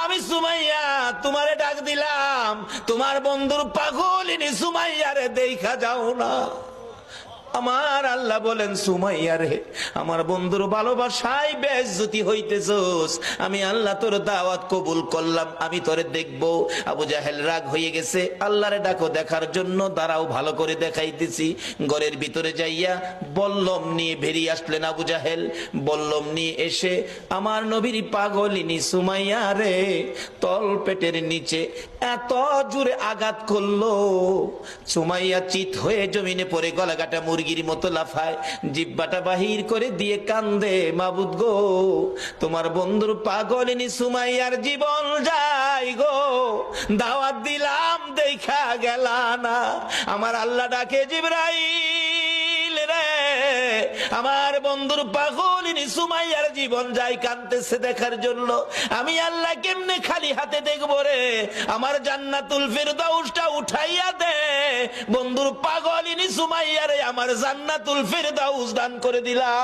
আমি সুমাইয়া তোমারে ডাক দিলাম, তোমার বন্ধুর পাগলিনী সুমাইয়ারে দেখা যাও না। আমার আল্লাহ বলেন, সুমাইয়া রে, আমার বন্ধুর ভালোবাসায় বেইজ্জতি হইতেছস, আমি আল্লাহ তোর দাওয়াত কবুল করলাম, আমি তোরে দেখব। আবু জাহেল রাগ হয়ে গেছে, আল্লাহরে ডাকো দেখার জন্য, দাঁড়াও ভালো করে দেখাইতেছি। ঘরের ভিতরে যাইয়া বল্লম নিয়ে বেরিয়ে আসলেন আবু জাহেল। বল্লম নিয়ে এসে আমার নবীর পাগলিনী সুমাইয়া রে তল পেটের নিচে এত জোরে আঘাত করলো, সুমাইয়া চিত হয়ে জমিনে পড়ে গলাকাটা মুরগির মতো লাফায়, জিব্বাটা বাহির করে দিয়ে কান্দে, মাবুদ গো, তোমার বন্ধুর পাগলিনী সুমাইয়ার জীবন যায় গো, দাওয়াত দিলাম দেখা গেলা না। আমার আল্লাহ ডাকে, জিবরাইল রে, আমার বন্ধুর পাগলিনী সুমাইয়ার জীবন যায়, কাঁদতেছে দেখার জন্য। আমি আল্লাহ কেমনে খালি হাতে দেখবো রে? আমার জান্নাতুল ফিরদাউসটা উঠাইয়া দে, বন্ধুর পাগলিনী সুমাইয়ারে আমার জান্নাতুল ফিরদাউস দান করে দিলাম।